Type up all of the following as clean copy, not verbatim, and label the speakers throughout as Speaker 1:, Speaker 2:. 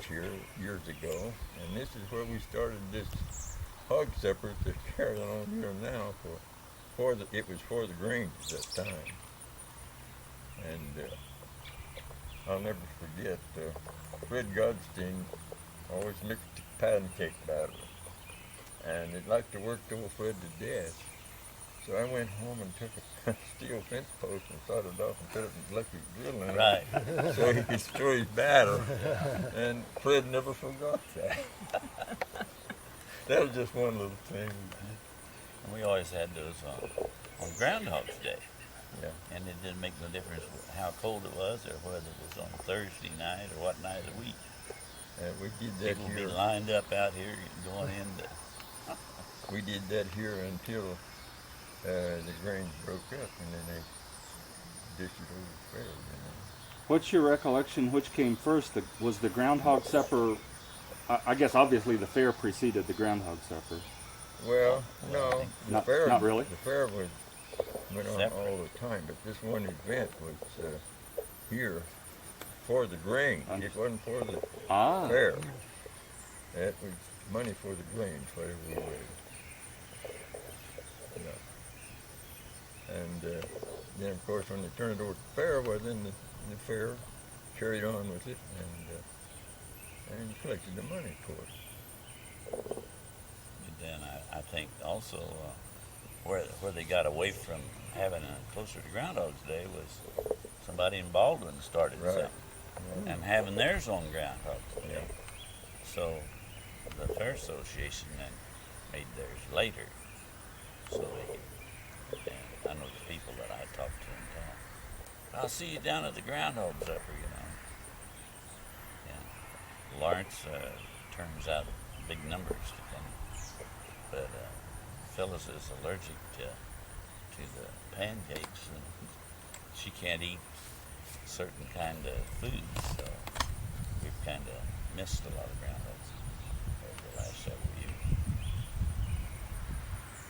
Speaker 1: here years ago, and this is where we started this hog supper that's carrying on here now it was for the Grange at that time. And I'll never forget, Fred Godstein always mixed pancake batter, and it liked to work old Fred to death. So I went home and took a steel fence post and sawed it off and put it in electric drill in it,
Speaker 2: Right.
Speaker 1: so he could store his batter. And Fred never forgot that. That was just one little thing.
Speaker 2: And we always had those on Groundhog's Day.
Speaker 1: Yeah.
Speaker 2: And it didn't make no difference how cold it was or whether it was on Thursday night or what night of the week.
Speaker 1: And we did that
Speaker 2: People would
Speaker 1: here.
Speaker 2: be lined up out here going in to...
Speaker 1: We did that here until the Grange broke up, and then they dished it over the fair, you know.
Speaker 3: What's your recollection? Which came first? Was the groundhog supper? I guess obviously the fair preceded the groundhog supper.
Speaker 1: Well, no, the fair.
Speaker 3: Not really.
Speaker 1: The fair went on all the time, but this one event was here for the Grange. It wasn't for the fair. It was money for the Grange, whatever we raised. Yeah. And then, of course, when they turned it over to the fair, well, then the fair carried on with it and collected the money for it.
Speaker 2: And then I think also where they got away from having a closer to Groundhog's Day was somebody in Baldwin started something.
Speaker 1: Yeah.
Speaker 2: And having theirs on Groundhog's Day.
Speaker 1: Yeah.
Speaker 2: So the Fair Association then made theirs later. So and I know the people that I talked to in town. I'll see you down at the Groundhog Supper, you know. And Lawrence turns out big numbers to come. But Phyllis is allergic to the pancakes, and she can't eat certain kind of foods, so we've kind of missed a lot of groundhogs over the last several years.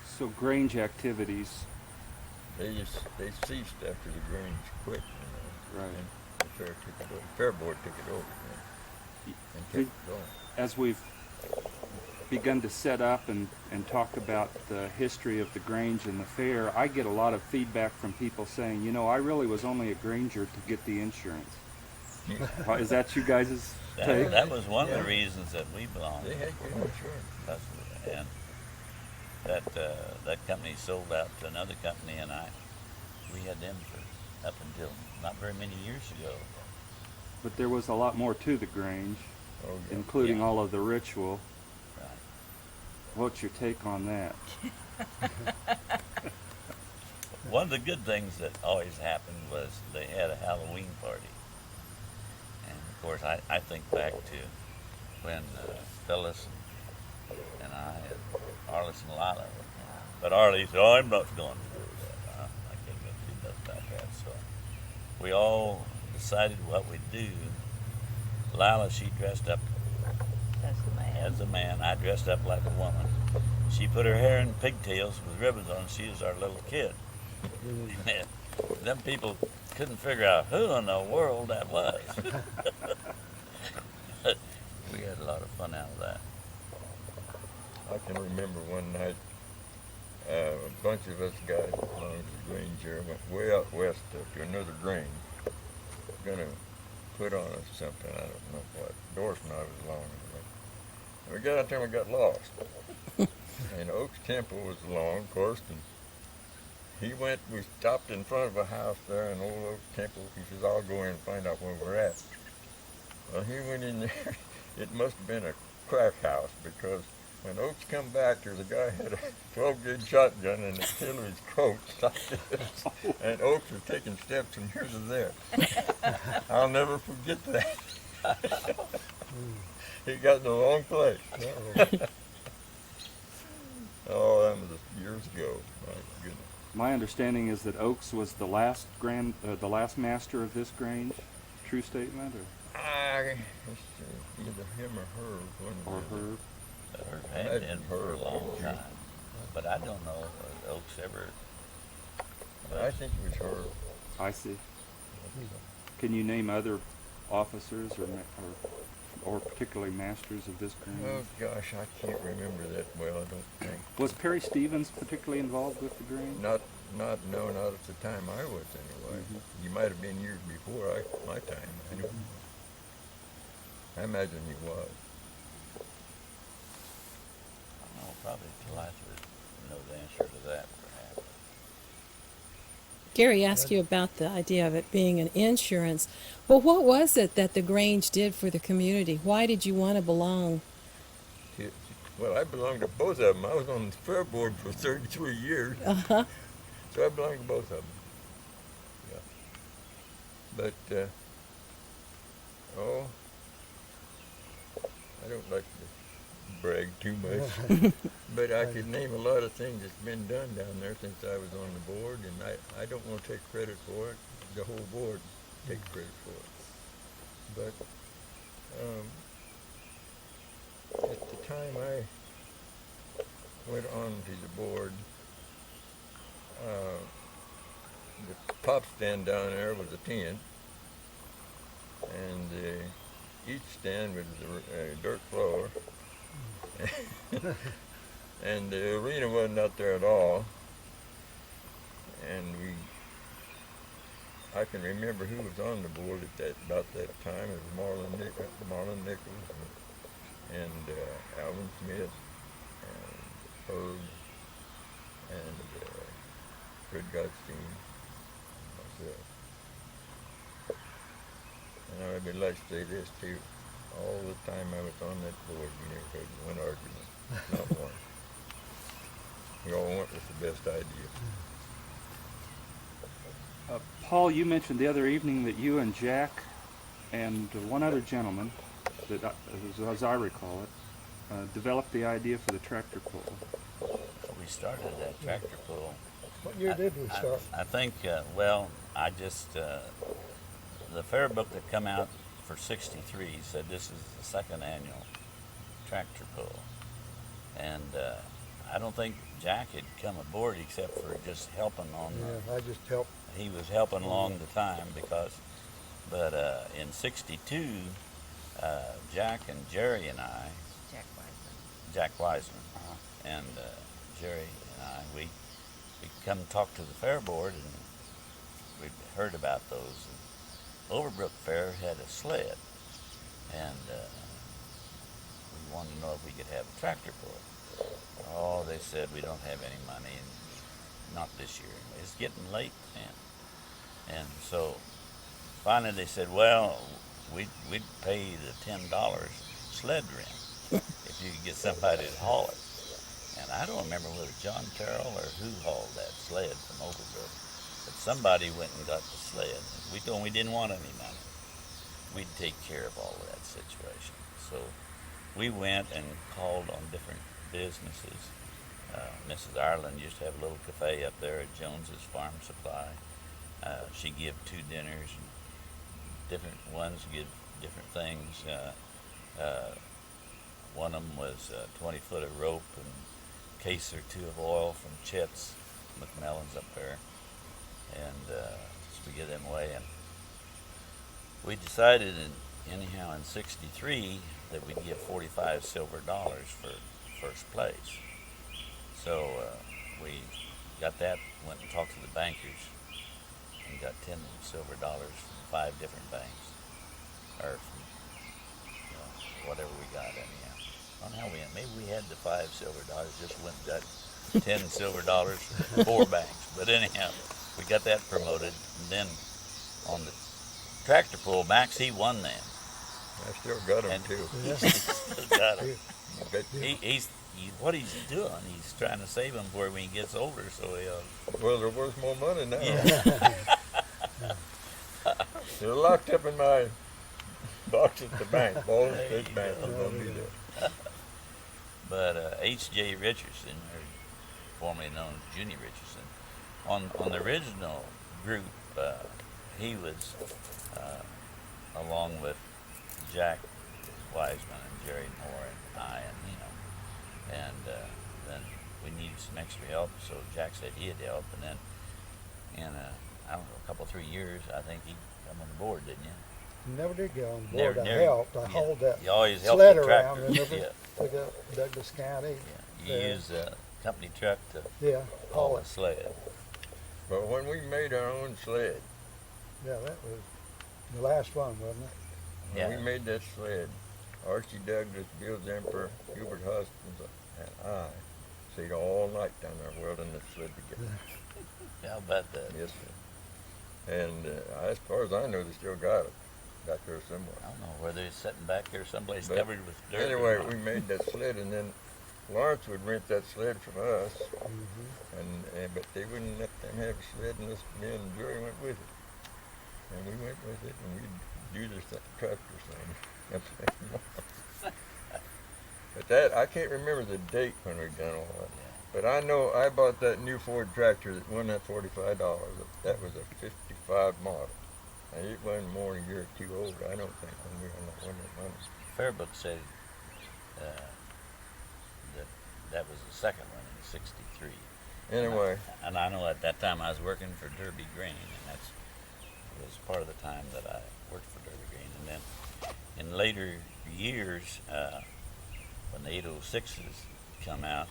Speaker 3: So Grange activities.
Speaker 1: They ceased after the Grange quit, you know.
Speaker 3: Right.
Speaker 1: And the fair took it over. The fair board took it over, and kept it going.
Speaker 3: As we've begun to set up and talk about the history of the Grange and the fair, I get a lot of feedback from people saying, you know, I really was only a Granger to get the insurance. Is that you guys' take?
Speaker 2: That was one of the reasons that we belonged.
Speaker 1: They had good insurance.
Speaker 2: And that company sold out to another company, and we had them for up until not very many years ago.
Speaker 3: But there was a lot more to the Grange, including
Speaker 2: Yeah.
Speaker 3: all of the ritual.
Speaker 2: Right.
Speaker 3: What's your take on that?
Speaker 2: One of the good things that always happened was they had a Halloween party. And of course, I think back to when Phyllis and I and Arliss and Lila were, but Arlie said, "Oh, I'm not going to do that. I can't do nothing about that." So we all decided what we'd do. Lila, she dressed up as a man. I dressed up like a woman. She put her hair in pigtails with ribbons on. She was our little kid. And them people couldn't figure out who in the world that was. But we had a lot of fun out of that.
Speaker 1: I can remember one night, a bunch of us guys belonging to the Grange here went way out west to another Grange. Gonna put on us something, I don't know what. Doris and I was along. We got out there and we got lost. And Oaks Temple was along, of course, and we stopped in front of a house there in Old Oaks Temple. He says, "I'll go in and find out where we're at." Well, he went in there. It must have been a crack house, because when Oaks come back, there's a guy had a 12-gauge shotgun in the tail of his coat like this. And Oaks was taking steps from here to there. I'll never forget that. He got in the wrong place. Oh, that was years ago. My goodness.
Speaker 3: My understanding is that Oaks was the last master of this Grange. True statement,
Speaker 1: Either him or her.
Speaker 3: or her?
Speaker 2: Herb had been for a long time, but I don't know if Oaks ever.
Speaker 1: I think it was her.
Speaker 3: I see. Can you name other officers or or particularly masters of this Grange?
Speaker 1: Oh gosh, I can't remember that well. I don't think.
Speaker 3: Was Perry Stevens particularly involved with the Grange?
Speaker 1: Not at the time I was anyway. He might have been years before my time. I don't know. I imagine he was.
Speaker 2: Oh, probably Eliza would know the answer to that, perhaps.
Speaker 4: Gary asked you about the idea of it being an insurance. Well, what was it that the Grange did for the community? Why did you want to belong?
Speaker 1: Well, I belonged to both of them. I was on the fair board for 33 years.
Speaker 4: Uh-huh.
Speaker 1: So I belonged to both of them. Yeah. But, I don't like to brag too much. But I could name a lot of things that's been done down there since I was on the board, and I don't want to take credit for it. The whole board takes credit for it. But at the time I went on to the board, the pop stand down there was a tent, and each stand was a dirt floor, and the arena wasn't out there at all. And I can remember who was on the board about that time. It was Marlon Nichols, and Alvin Smith, and Herb, and Fred Godstein, myself. And I would like to say this too. All the time I was on that board, we never had one argument. Not one. We all went with the best idea.
Speaker 3: Paul, you mentioned the other evening that you and Jack and one other gentleman, as I recall it, developed the idea for the tractor pull.
Speaker 2: We started that tractor pull.
Speaker 5: What year did we start?
Speaker 2: I think, I just, the fair book that come out for 63 said this is the second annual tractor pull. And I don't think Jack had come aboard except for just helping on
Speaker 5: Yeah, I just helped.
Speaker 2: he was helping along the time but in 62, Jack and Jerry and I, Jack Wiseman, and Jerry and I, we come talk to the fair board, and we'd heard about those. And Overbrook Fair had a sled, and we wanted to know if we could have a tractor pull. Oh, they said we don't have any money, and not this year. It's getting late then. And so finally they said, well, we'd pay the $10 sled rent if you could get somebody to haul it. And I don't remember whether John Carroll or who hauled that sled from Overbrook, but somebody went and got the sled. We told them we didn't want any money. We'd take care of all of that situation. So we went and called on different businesses. Mrs. Ireland used to have a little cafe up there at Jones's Farm Supply. She gave 2 dinners, and different ones give different things. One of them was 20 foot of rope and a case or 2 of oil from Chet's McMillan's up there. And so we gave them away. And we decided anyhow in 63 that we'd give $45 silver for first place. So we got that, went and talked to the bankers, and got 10 silver from 5 different banks, or from whatever we got anyhow. I don't know how we maybe we had the 5 silver dollars, just went and got 10 silver from 4 banks. But anyhow, we got that promoted, and then on the tractor pull, Max, he won that.
Speaker 1: I still got them
Speaker 2: And
Speaker 1: too.
Speaker 2: he still got 'em.
Speaker 1: But
Speaker 2: What he's doing, he's trying to save them for when he gets older, so
Speaker 1: well, they're worth more money now.
Speaker 2: yeah.
Speaker 1: They're locked up in my box at the bank. Ball
Speaker 2: There
Speaker 1: State
Speaker 2: you
Speaker 1: Bank
Speaker 2: go.
Speaker 1: is gonna be there.
Speaker 2: But H.J. Richardson, or formerly known as Junie Richardson, on the original group, he was along with Jack Wiseman and Jerry Moore and I, and then we needed some extra help, so Jack said he'd help, and then in I don't know, a couple 3 years, I think he come on board, didn't you?
Speaker 5: Never did get on
Speaker 2: Never-
Speaker 5: board. I
Speaker 2: never-
Speaker 5: helped. I
Speaker 2: yeah.
Speaker 5: hauled that
Speaker 2: You always help
Speaker 5: sled
Speaker 2: the
Speaker 5: around
Speaker 2: tractor.
Speaker 5: and never
Speaker 2: Yeah.
Speaker 5: took up Douglas County.
Speaker 2: Yeah. You
Speaker 5: Yeah.
Speaker 2: use a company truck to
Speaker 5: Yeah,
Speaker 2: haul
Speaker 5: haul
Speaker 2: a
Speaker 5: it.
Speaker 2: sled.
Speaker 1: But when we made our own sled,
Speaker 5: Yeah, that was the last one, wasn't it?
Speaker 1: when
Speaker 2: Yeah.
Speaker 1: we made that sled, Archie Douglas, Bill Zemper, Hubert Hoskins, and I stayed all night down there welding the sled together.
Speaker 2: How about that?
Speaker 1: Yes, sir. And as far as I know, they still got it back there somewhere.
Speaker 2: I don't know whether it's sitting back there someplace
Speaker 1: But
Speaker 2: covered with dirt.
Speaker 1: Anyway,
Speaker 2: or not.
Speaker 1: we made that sled, and then Lawrence would rent that sled from us,
Speaker 5: Mm-hmm.
Speaker 1: and but they wouldn't let them have a sled unless me and Jerry went with it. And we went with it, and we'd do this tractor thing. But that, I can't remember the date when we done all that. But I know I bought that new Ford tractor that won that $45. That was a 55 model. And it wasn't more than a year or two old, I don't think, when we won that money.
Speaker 2: Fairbook said that was the second one in '63.
Speaker 1: Anyway,
Speaker 2: And I know at that time I was working for Derby Grain, and that was part of the time that I worked for Derby Grain. And then in later years, when the 806s come out,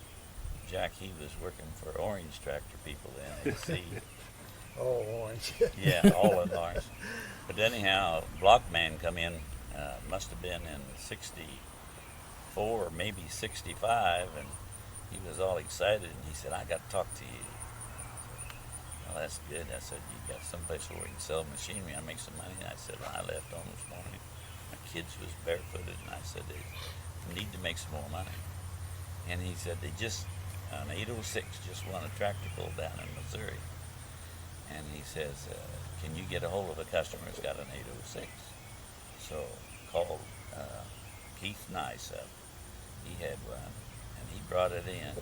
Speaker 2: Jack, he was working for Orange Tractor people then, AC.
Speaker 5: Oh, orange.
Speaker 2: Yeah, all in Lawrence. But anyhow, Blockman come in, must have been in '64 or maybe '65, and he was all excited, and he said, "I got to talk to you." Well, that's good. I said, "You got someplace where we can sell machinery and make some money?" And I said, "Well, I left home this morning. My kids was barefooted," and I said, "They need to make some more money." And he said, "They just, an 806 just won a tractor pull down in Missouri." And he says, "Can you get a hold of a customer that's got an 806? So called Keith Nice up. He had one, and he brought it in.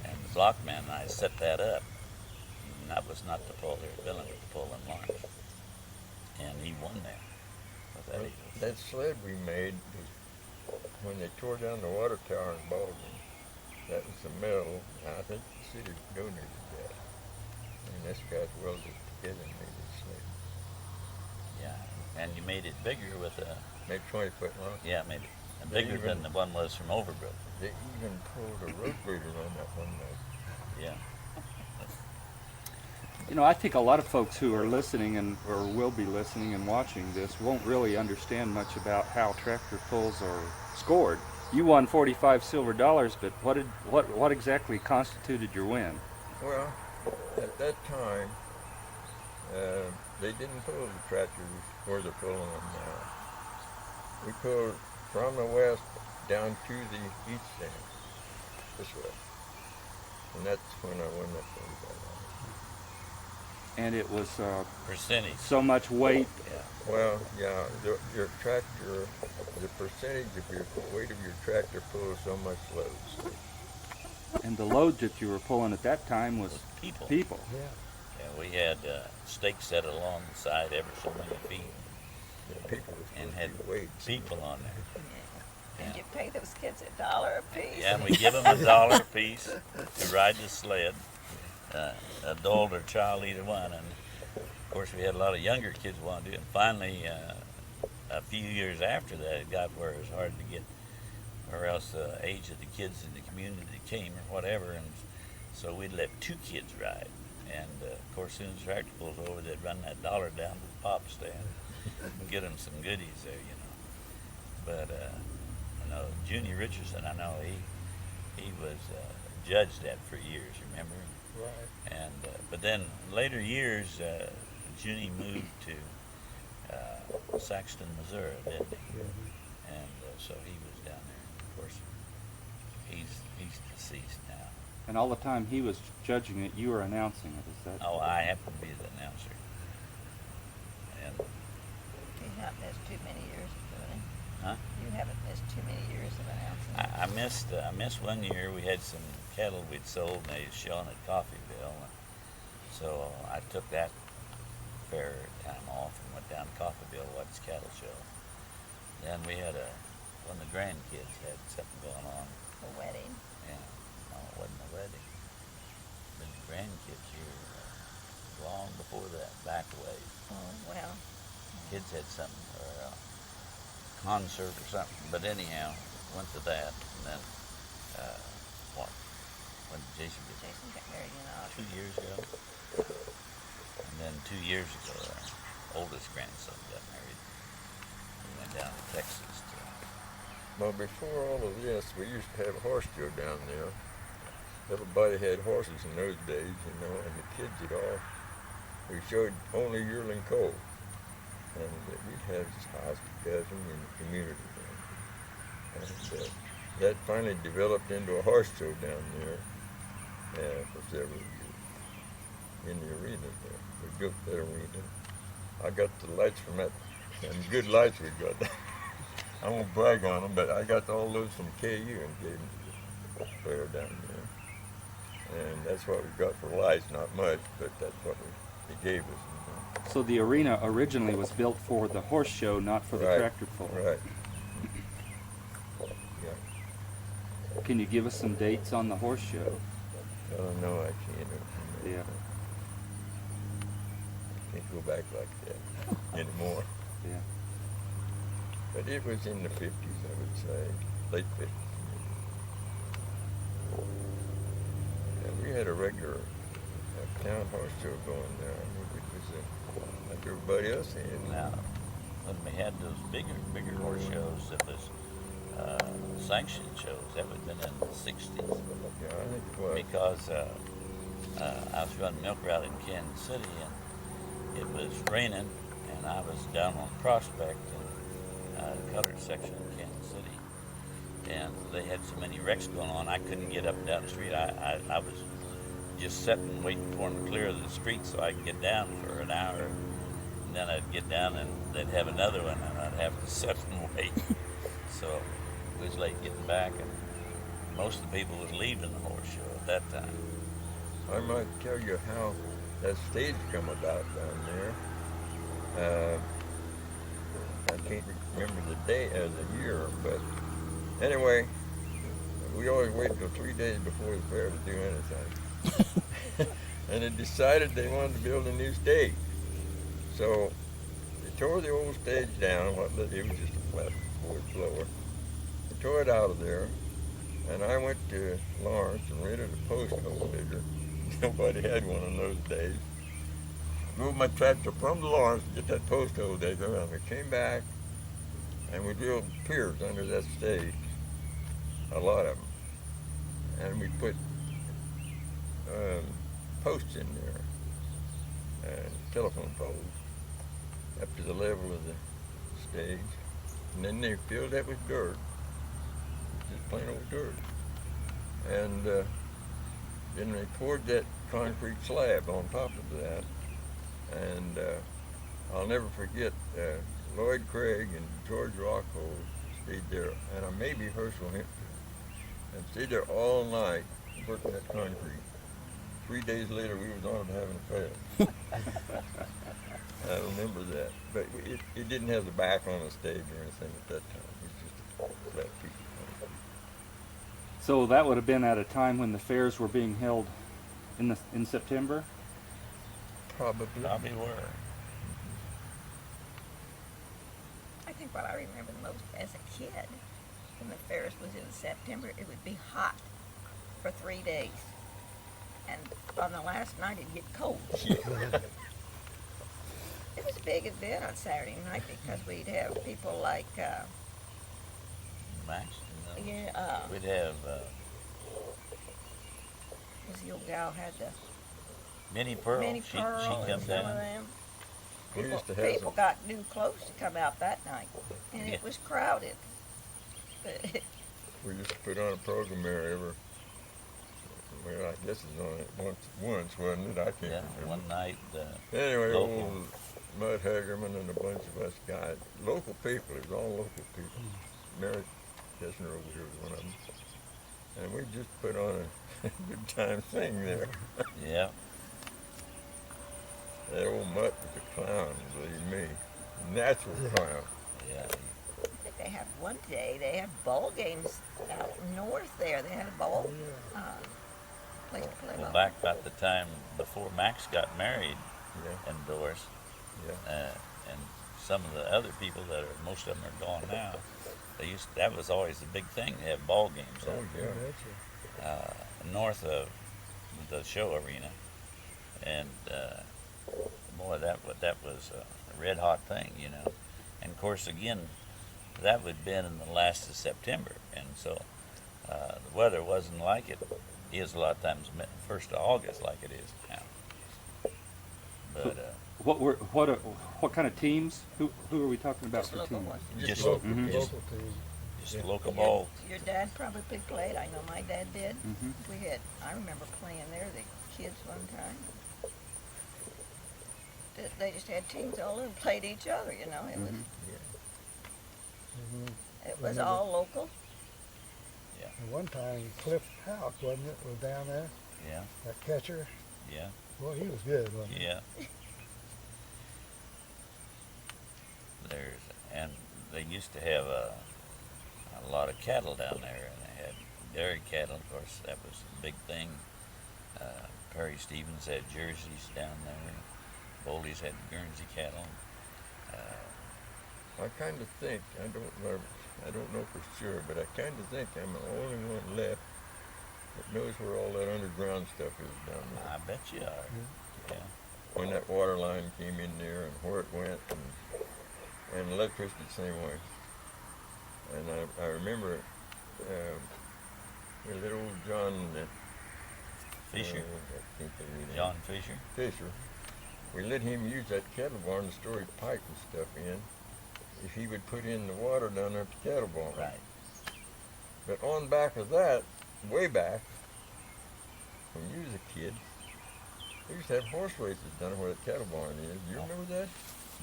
Speaker 2: And the Blockman and I set that up. And that was not the pull there at Vinland, but the pull in Lawrence. And he won there with that 806.
Speaker 1: that sled we made was when they tore down the water tower in Baldwin. That was the metal, and I think the city donated that. And this guy's welded it together and made this sled.
Speaker 2: Yeah, and you made it bigger with a,
Speaker 1: Maybe 20 foot long.
Speaker 2: yeah, made it
Speaker 1: They
Speaker 2: bigger than
Speaker 1: even-
Speaker 2: the one was from Overbrook.
Speaker 1: They even pulled a road grader on that one night.
Speaker 2: Yeah.
Speaker 3: You know, I think a lot of folks who are listening and or will be listening and watching this won't really understand much about how tractor pulls are scored. You won 45 silver dollars, but what exactly constituted your win?
Speaker 1: Well, at that time, they didn't pull the tractors where they're pulling them now. We pulled from the west down to the east end, this way. And that's when I won that $45.
Speaker 3: And it was
Speaker 2: Percentage.
Speaker 3: so much weight.
Speaker 2: Yeah.
Speaker 1: Well, yeah, your tractor, the percentage of your weight of your tractor pulls so much loads.
Speaker 3: And the load that you were pulling at that time was
Speaker 2: With people.
Speaker 3: people.
Speaker 5: Yeah.
Speaker 2: Yeah, we had stakes set along the side ever so many feet
Speaker 1: The people were
Speaker 2: and
Speaker 1: supposed
Speaker 2: had
Speaker 1: to be weights.
Speaker 2: people on there.
Speaker 6: And you pay those kids $1 a piece.
Speaker 2: Yeah, and we give them $1 a piece to ride the sled, adult or child, either one. And of course, we had a lot of younger kids want to do it. And finally, a few years after that, it got where it was hard to get, or else the age of the kids in the community came or whatever. And so we'd let 2 kids ride. And of course, as soon as the tractor pulls over, they'd run that $1 down to the pop stand and get them some goodies there, you know. But I know Junie Richardson, I know he was judged that for years, remember?
Speaker 5: Right.
Speaker 2: And but then later years, Junie moved to Saxton, Missouri, didn't he? And so he was down there. Of course, he's deceased now.
Speaker 3: And all the time he was judging it, you were announcing it. Is that?
Speaker 2: Oh, I happen to be the announcer. And
Speaker 6: You haven't missed too many years of doing it.
Speaker 2: huh?
Speaker 6: You haven't missed too many years of announcing.
Speaker 2: I missed one year. We had some cattle we'd sold, and they was showing at Coffeyville. So I took that fair time off and went down to Coffeyville to watch the cattle show. Then we had one of the grandkids had something going on.
Speaker 6: The wedding.
Speaker 2: Yeah, no, it wasn't a wedding. Been the grandkids here long before that, back away.
Speaker 6: Oh, well.
Speaker 2: kids had something or a concert or something. But anyhow, went to that, and then what? When did Jason get
Speaker 6: Jason got married in August.
Speaker 2: 2 years ago, and then 2 years ago, our oldest grandson got married. We went down to Texas to.
Speaker 1: Well, before all of this, we used to have a horse show down there. Everybody had horses in those days, you know, and the kids had all. We showed only yearling colt, and we'd have just hospitality in the community. And that finally developed into a horse show down there for several years in the arena there. We built that arena. I got the lights from that, and good lights we got. I won't brag on them, but I got all those from KU and gave them to the fair down there. And that's what we got for lights, not much, but that's what they gave us. You know.
Speaker 3: So the arena originally was built for the horse show, not for the
Speaker 1: Right.
Speaker 3: tractor pull.
Speaker 1: Right. Yeah.
Speaker 3: Can you give us some dates on the horse show?
Speaker 1: Oh, no, I can't.
Speaker 3: Yeah.
Speaker 1: Can't go back like that anymore.
Speaker 3: Yeah.
Speaker 1: But it was in the 50s, I would say, late 50s. And we had a regular town horse show going there. I mean, it was like everybody else had.
Speaker 2: Now, when we had those bigger horse shows, it was sanctioned shows. That would have been in the 60s.
Speaker 1: Yeah, I think it was.
Speaker 2: Because I was running milk route in Kansas City, and it was raining, and I was down on Prospect in the colored section in Kansas City, and they had so many wrecks going on, I couldn't get up and down the street. I was just sitting waiting for them to clear the street so I could get down for an hour, and then I'd get down and they'd have another one, and I'd have to sit and wait. So it was late getting back, and most of the people was leaving the horse show at that time.
Speaker 1: I might tell you how that stage come about down there. I can't remember the day or the year, but anyway, we always waited till 3 days before the fair to do anything. And they decided they wanted to build a new stage. So they tore the old stage down. It was just a flat board floor. They tore it out of there, and I went to Lawrence and rented a post hole digger. Nobody had one in those days. Moved my tractor from Lawrence to get that post hole digger, and we came back, and we drilled piers under that stage, a lot of them, and we put posts in there, and telephone poles up to the level of the stage, and then they filled that with dirt, just plain old dirt, and then they poured that concrete slab on top of that, and I'll never forget Lloyd Craig and George Rockwell stayed there, and maybe Herschel Hinton, and stayed there all night working that concrete. 3 days later, we was on it having a fair. I remember that, but it didn't have the back on the stage or anything at that time. It was just a flat piece of concrete.
Speaker 3: So that would have been at a time when the fairs were being held in September?
Speaker 1: Probably.
Speaker 2: Probably were.
Speaker 6: I think what I remember the most as a kid, when the fairs was in September, it would be hot for 3 days. And on the last night, it'd get cold. It was a big event on Saturday night because we'd have people like,
Speaker 2: Max, you know?
Speaker 6: yeah,
Speaker 2: We'd have
Speaker 6: was the old gal had the
Speaker 2: Minnie Pearl.
Speaker 6: Minnie
Speaker 2: She
Speaker 6: Pearl
Speaker 2: come
Speaker 6: and some of
Speaker 2: down.
Speaker 6: them.
Speaker 1: We
Speaker 6: People,
Speaker 1: used to have
Speaker 6: people
Speaker 1: some.
Speaker 6: got new clothes to come out that night, and
Speaker 2: Yeah.
Speaker 6: it was crowded. But
Speaker 1: We used to put on a program there every. Well, I guess it's on it once, wasn't it? I can't
Speaker 2: Yeah,
Speaker 1: remember.
Speaker 2: one night.
Speaker 1: Anyway,
Speaker 2: Local.
Speaker 1: old Mud Hagerman and a bunch of us guys, local people, it was all local people. Mary Kessner over here was one of them. And we just put on a good time thing there.
Speaker 2: Yeah.
Speaker 1: That old Mutt was a clown, believe me. Natural clown.
Speaker 2: Yeah.
Speaker 6: I think they had one day, they had ball games out north there. They had a ball place to play
Speaker 2: Well,
Speaker 6: ball.
Speaker 2: back about the time before Max got married
Speaker 1: Yeah,
Speaker 2: and Doris,
Speaker 1: yeah.
Speaker 2: and some of the other people most of them are gone now. That was always the big thing. They have ball games
Speaker 1: Oh,
Speaker 2: out
Speaker 1: yeah.
Speaker 2: north of the show arena, and boy, that was a red hot thing, you know. And of course, again, that would have been in the last of September, and so the weather wasn't like it is a lot of times 1st of August like it is now. But
Speaker 3: What kind of teams? Who are we talking about
Speaker 6: Just
Speaker 3: for
Speaker 6: local
Speaker 3: teams?
Speaker 6: ones.
Speaker 2: just
Speaker 5: local,
Speaker 3: Mhm.
Speaker 2: just,
Speaker 5: local team.
Speaker 2: just local
Speaker 6: Your-
Speaker 2: ball.
Speaker 6: Your dad probably played. I know my dad did.
Speaker 3: Mhm.
Speaker 6: I remember playing there, the kids one time. They just had teams all over, played each other, you know.
Speaker 3: Mhm.
Speaker 5: Mhm.
Speaker 6: It was
Speaker 5: Remember-
Speaker 6: all local.
Speaker 5: And one time, Cliff House, wasn't it, was down there,
Speaker 2: Yeah,
Speaker 5: that catcher.
Speaker 2: yeah,
Speaker 5: Well, he was good, wasn't he?
Speaker 2: yeah. And they used to have a lot of cattle down there, and they had dairy cattle. Of course, that was a big thing. Perry Stevens had Jerseys down there. Boldy's had Guernsey cattle.
Speaker 1: I kind of think, I don't know for sure, but I kind of think I'm the only one left that knows where all that underground stuff is down there.
Speaker 2: I bet you are. Yeah.
Speaker 1: When that water line came in there and where it went, and electricity the same way. And I remember little old John
Speaker 2: Fisher.
Speaker 1: I think they read him.
Speaker 2: John Fisher.
Speaker 1: Fisher. We let him use that cattle barn to store his pipe and stuff in. If he would put in the water down there at the cattle barn.
Speaker 2: Right.
Speaker 1: But on back of that, way back, when you was a kid, we used to have horse races down where the cattle barn is. You remember that?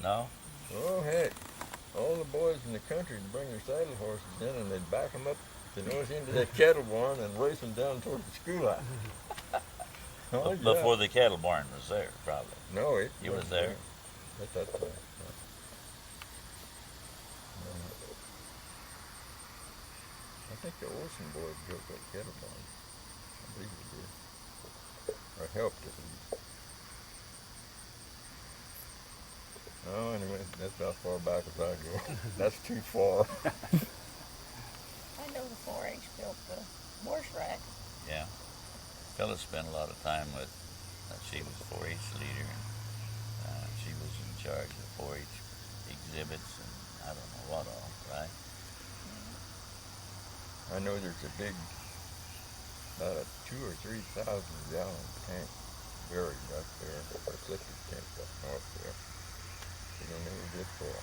Speaker 2: No?
Speaker 1: Oh, heck. All the boys in the country would bring their saddle horses in and they'd back them up to nose into that cattle barn and race them down toward the schoolhouse. Oh, yeah.
Speaker 2: Before the cattle barn was there, probably.
Speaker 1: No, it
Speaker 2: You was
Speaker 1: wasn't
Speaker 2: there?
Speaker 1: at that time. I think the Olsen boys built that cattle barn. I believe they did. Or helped at least. Oh, anyway, that's about far back as I go. That's too far.
Speaker 6: I know the 4-H built the horse rack.
Speaker 2: Yeah. Phyllis spent a lot of time with, she was 4-H leader, and she was in charge of 4-H exhibits and I don't know what all, right?
Speaker 1: I know there's a big, about a 2,000 or 3,000 gallon tank buried up there, or septic tank up north there. We don't know who did for.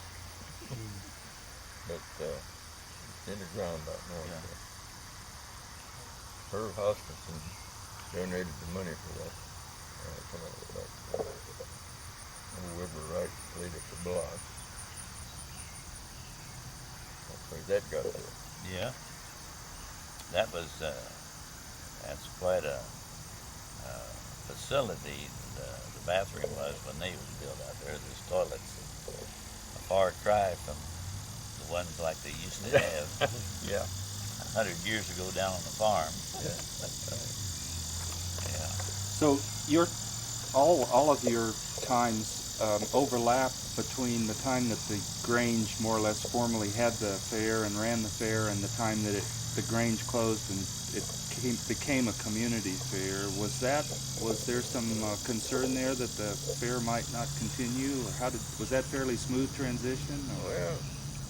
Speaker 1: But it's in the ground out north
Speaker 2: Yeah.
Speaker 1: there. Herb Hoskinson donated the money for that. Whoever Wright laid up the block. That's where that got there.
Speaker 2: Yeah. That was, that's quite a facility. The bathroom was when they was built out there. There's toilets. A far cry from the ones like they used to have
Speaker 1: Yeah.
Speaker 2: 100 years ago down on the farm.
Speaker 1: Yeah.
Speaker 2: Yeah.
Speaker 3: So all of your times overlap between the time that the Grange more or less formally had the fair and ran the fair and the time that the Grange closed and it became a community fair. Was there some concern there that the fair might not continue, or was that fairly smooth transition? Or?
Speaker 1: Well,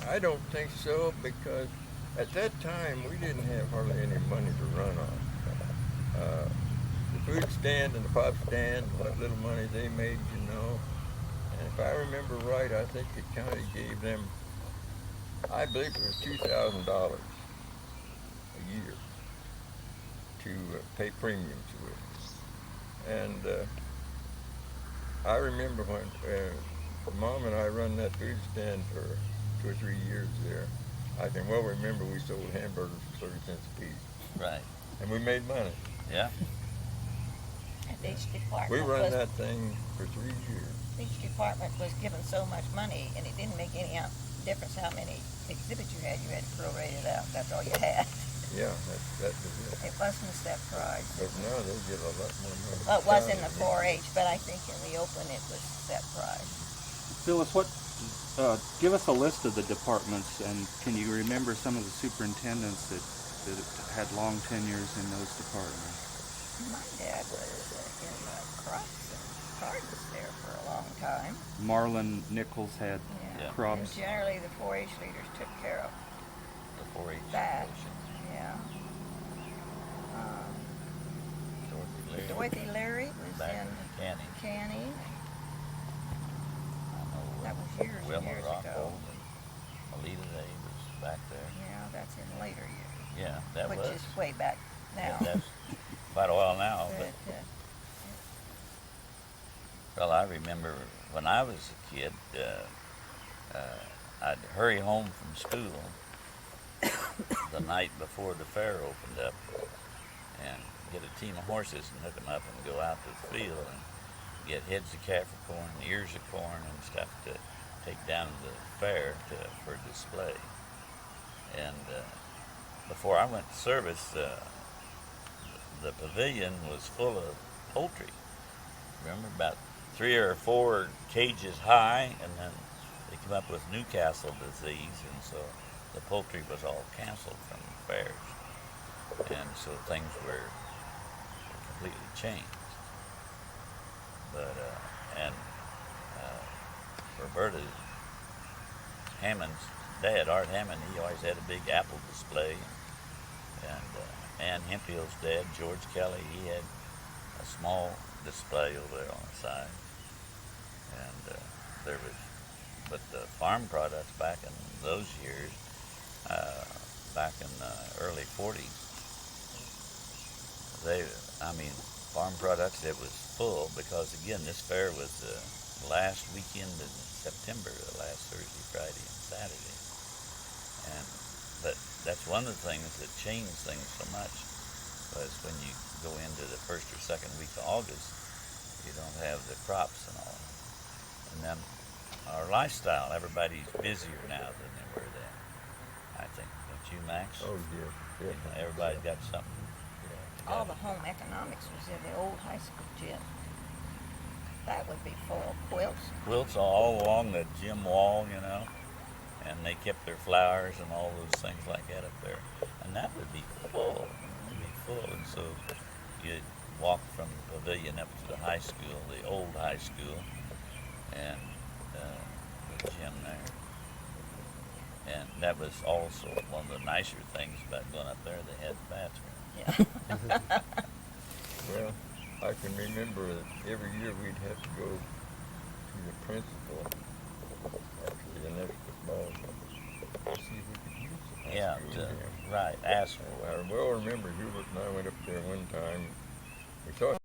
Speaker 1: I don't think so, because at that time we didn't have hardly any money to run on. The food stand and the pop stand, what little money they made, you know. And if I remember right, I think the county gave them, I believe it was $2,000 a year to pay premiums with. And I remember when Mom and I run that food stand for 2 or 3 years there. I can well remember we sold hamburgers for 30 cents a piece.
Speaker 2: Right.
Speaker 1: And we made money.
Speaker 2: Yeah.
Speaker 6: And each department
Speaker 1: We run
Speaker 6: was,
Speaker 1: that thing for 3 years.
Speaker 6: each department was given so much money, and it didn't make any difference how many exhibits you had to prorate it out. That's all you had.
Speaker 1: Yeah, that was it.
Speaker 6: It wasn't a set price.
Speaker 1: But now they get a lot more money.
Speaker 6: Well, it was in the 4-H, but I think in the open it was set price.
Speaker 3: Phyllis, Give us a list of the departments, and can you remember some of the superintendents that had long tenures in those departments?
Speaker 6: My dad was in crops and gardens there for a long time.
Speaker 3: Marlon Nichols had
Speaker 6: Yeah.
Speaker 3: crops.
Speaker 6: And generally the 4-H leaders took care of
Speaker 2: The 4-H
Speaker 6: that.
Speaker 2: portion.
Speaker 6: Yeah.
Speaker 2: Dorothy Leary.
Speaker 6: Dorothy Leary was
Speaker 2: Back
Speaker 6: in
Speaker 2: in Canning.
Speaker 6: Canning.
Speaker 2: I know
Speaker 6: That was years and
Speaker 2: Wilma
Speaker 6: years ago.
Speaker 2: Rockwell and Alita Day was back there.
Speaker 6: Yeah, that's in later years.
Speaker 2: Yeah, that
Speaker 6: which
Speaker 2: was.
Speaker 6: is way back now.
Speaker 2: Yeah, that's quite a while now.
Speaker 6: But,
Speaker 2: Well, I remember when I was a kid, I'd hurry home from school the night before the fair opened up and get a team of horses and hook them up and go out to the field and get heads of calf corn, ears of corn and stuff to take down to the fair for display. And before I went to service, the pavilion was full of poultry. Remember, about 3 or 4 cages high, and then they came up with Newcastle disease, and so the poultry was all canceled from the fairs, and so things were completely changed. But Roberta Hammond's dad, Art Hammond, he always had a big apple display, and Ann Hempel's dad, George Kelly, he had a small display over there on the side. And but the farm products back in those years, back in the early 40s, farm products, it was full because, again, this fair was the last weekend in September, the last Thursday, Friday, and Saturday. But that's one of the things that changed things so much was when you go into the first or second week of August, you don't have the crops and all. And then our lifestyle, everybody's busier now than they were then, I think. Don't you, Max?
Speaker 1: Oh, yeah.
Speaker 2: You know, everybody's got something.
Speaker 6: all the home economics was in the old high school gym. That would be full of quilts.
Speaker 2: Quilts all along the gym wall, you know, and they kept their flowers and all those things like that up there. And that would be full. It would be full. And so you'd walk from the pavilion up to the high school, the old high school, and the gym there. And that was also one of the nicer things about going up there. They had the bathroom.
Speaker 6: Yeah.
Speaker 1: Well, I can remember that every year we'd have to go to the principal after the next football game to see if we could use the high
Speaker 2: Yeah,
Speaker 1: school
Speaker 2: to,
Speaker 1: gym.
Speaker 2: right, ask for
Speaker 1: I well remember Hubert and I went up there one time. We saw